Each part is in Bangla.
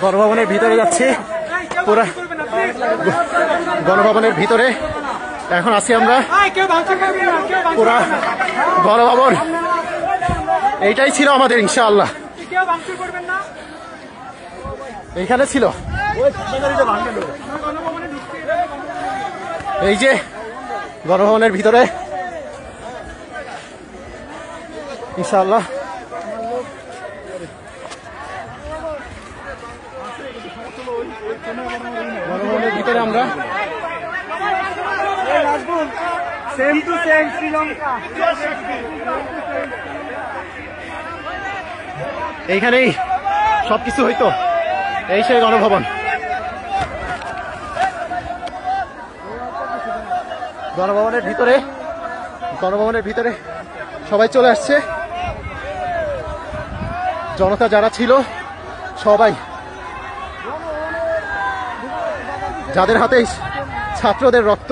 গণভবনের ভিতরে যাচ্ছি, পুরা গণভবনের ভিতরে এখন আছি আমরা। পুরা গণভবন এইটাই ছিল আমাদের, ইনশাআল্লাহ এইখানে ছিল। এই যে গণভবনের ভিতরে ইনশাআল্লাহ গণভবনের ভিতরে আমরা এইখানেই সবকিছু হইতো। এই সেই গণভবন। গণভবনের ভিতরে সবাই চলে আসছে। জনতা যারা ছিল সবাই, যাদের হাতে ছাত্রদের রক্ত,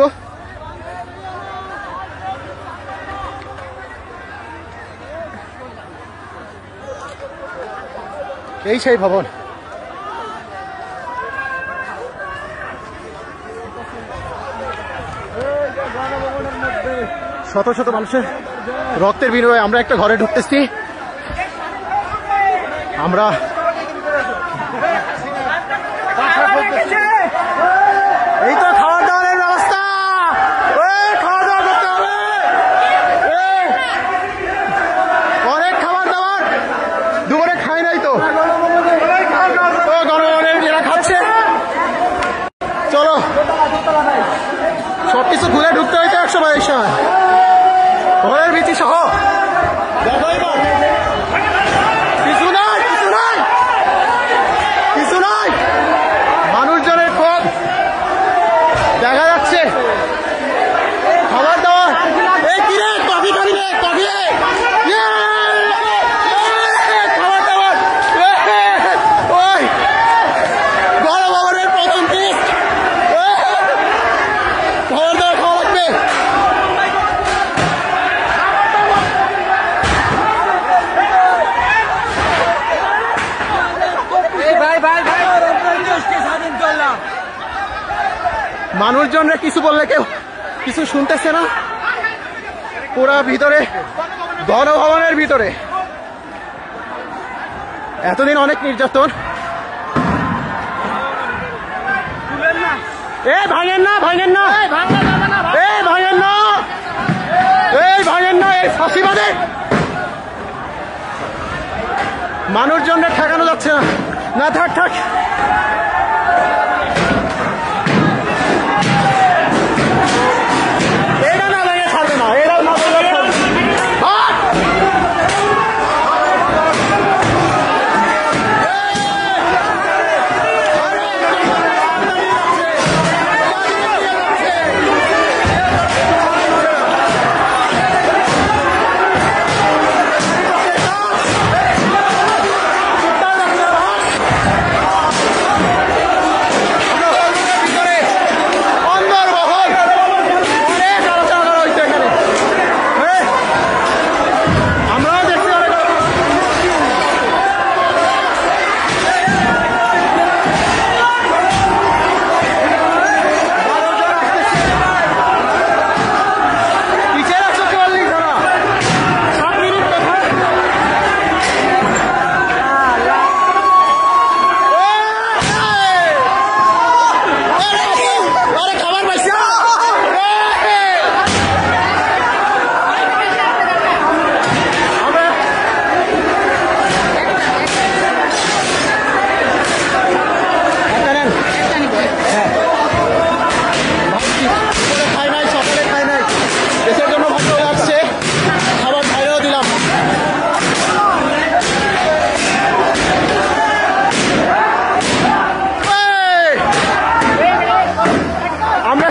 এই সেই ভবন। শত শত মানুষের রক্তের বিনিময়ে আমরা একটা ঘরে ঢুকতেছি। আমরা এই তো খাওয়া দাওয়ার ব্যবস্থা, খাওয়া দাওয়া করতে হবে, অনেক খাবার দাবার দুপুরে খাই নাই তো, গণভবনের এরা খাচ্ছে। চলো সবকিছু ঘুরে ঢুকতে হইতো 122 সময়, ঘরের ভিত্তি সহ। কিছু নাই, মানুষজনের ক্ষোভ দেখা যাচ্ছে। খাবার দাবার, কফি খাবি, কফি খাবার দাবার, ওই গণভবনের প্রথম টেস্ট, খাবার দাবার খাওয়া লাগবে। মানুষজনরা কিছু বললে কেউ কিছু শুনতেছে না। পুরা ভিতরে গণভবনের ভিতরে এতদিন অনেক নির্যাতন। ভাঙেন না, এই ফাঁসিবাদে মানুষজনরা ঠেকানো যাচ্ছে না। থাক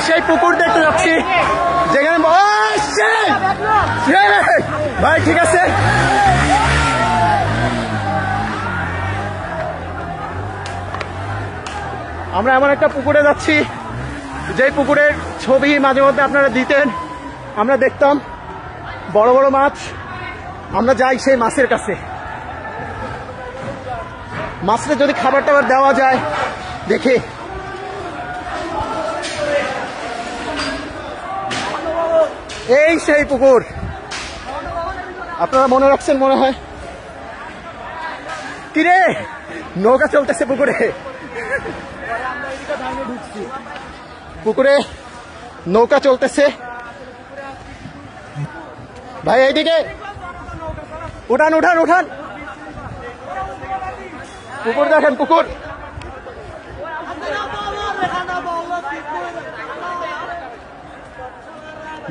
সেই পুকুর দেখতে যাচ্ছি যেখানে ভাই ঠিক আছে। আমরা এমন একটা পুকুরে যাচ্ছি যে পুকুরের ছবি মাঝে মধ্যে আপনারা দিতেন, আমরা দেখতাম বড় বড় মাছ। আমরা যাই সেই মাছের কাছে, মাছটা যদি খাবার টাবার দেওয়া যায় দেখি। এই সেই পুকুর, আপনারা মনে রাখছেন মনে হয়। কিরে নৌকা চলতেছে পুকুরে, পুকুরে নৌকা চলতেছে ভাই। এইদিকে উঠান উঠান উঠান, পুকুর দেখেন পুকুর।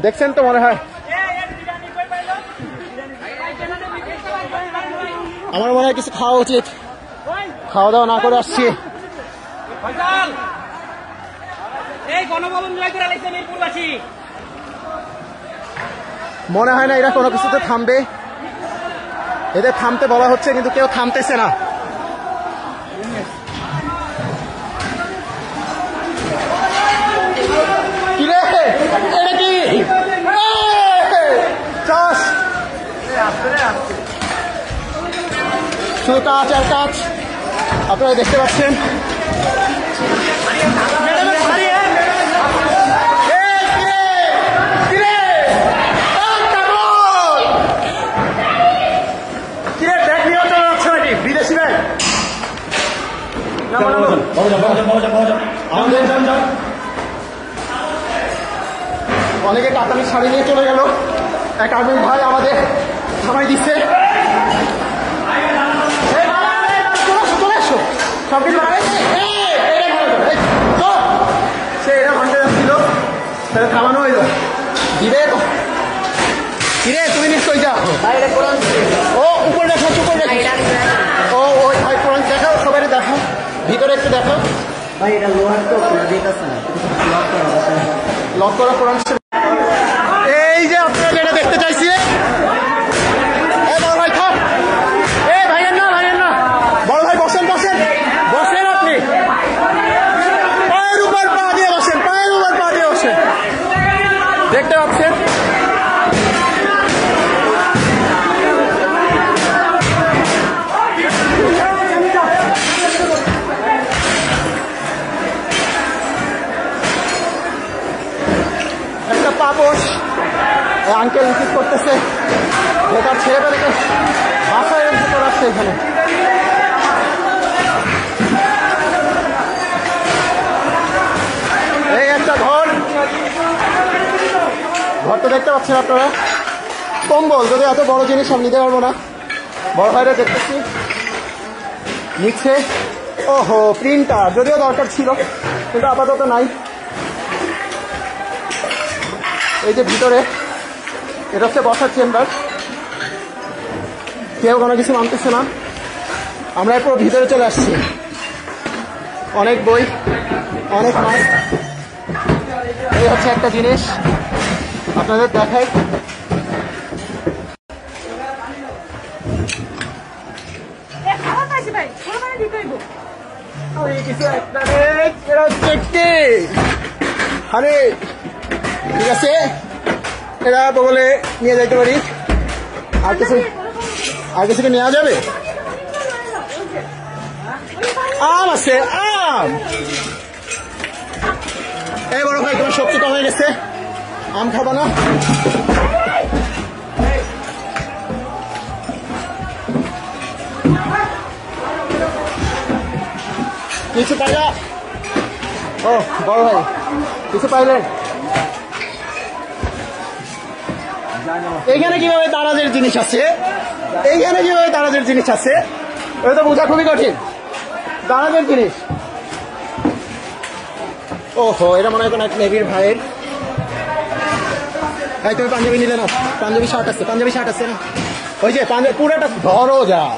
দেখছেন তো মনে হয়। আমার মনে হয় কিছু খাওয়া উচিত, খাওয়া দাওয়া না করে আসছি। মনে হয় না এরা কোনো কিছুতে থামবে, এদের থামতে বলা হচ্ছে কিন্তু কেউ থামতেছে না। কিরে এটা কি চাষ, শুধু কাজ আর কাজ আপনারা দেখতে পাচ্ছেন। বিদেশি ব্যাগ অনেকে কাতারি শাড়ি নিয়ে চলে গেল, এক আর্মির ভাই আমাদের থামাই দিচ্ছে। চলে এসো সব কিছু সে এটা ভাঙতে যাচ্ছিল, তাহলে থামানো হইল দিবে। কিরে তুমি নিশ্চয় যাও, ও উপরে দেখো উপরে দেখো, ও ওই ভাই কোরআন দেখাও, সবাই দেখাও, ভিতরে একটু দেখাও ভাই। এটা লোহার তো লক করা কোরআন। এই যে আপনারা যেটা দেখতে চাইছি, বড় ভাই থাক, ভাইয়ের না ভাইয়ের না, বড় ভাই বসেন বসেন বসেন, আপনি পায়ের উপর পা দিয়ে বসেন, পায়ের উপর পা দিয়ে বসেন। দেখতে পাচ্ছেন একটা পাপস আঙ্কেল রিসিভ করতেছে, বেকার ছেড়ে পেলেকে বাসায় রেখে করে আসছে এখানে। এই একটা ঘর, ঘরটা দেখতে পাচ্ছেন আপনারা, কম্বল। যদি এত বড় জিনিস আমি নিতে পারবো না, বড় ভাইরা দেখতেছি নিচ্ছে। ওহো প্রিন্টার, যদিও দরকার ছিল কিন্তু আপাতত নাই। এই যে ভিতরে এটা হচ্ছে বসার চেম্বার, কেউ কোনো কিছু মানতেছে না। আমরা এরপর ভিতরে চলে আসছি, অনেক বই, অনেক মাছ। এই হচ্ছে একটা জিনিস আপনাদের দেখাই। আরে ঠিক আছে, এরা বলে নিয়ে যাইতে পারি। আর কিছু কি নেওয়া যাবে? আম আছে, আম। এই বড় ভাই তোমার শক্তি কমে গেছে, আম খাবা না? কিছু পাইলা? ও বড় ভাই কিছু পাইলেন? এইখানে কিভাবে দারাজের জিনিস আছে, এইখানে কিভাবে দারাজের জিনিস আছে, এটা তো বোঝা খুবই কঠিন। দারাজের জিনিস, ওহো এটা মনে হয় কোনো এক নেভির ভাইয়ের। তুমি পাঞ্জাবি নিলে না? পাঞ্জাবি শার্ট আছে, পাঞ্জাবি শার্ট আছে না? ওই যে পাঞ্জাবি পুরোটা ধরো যাও।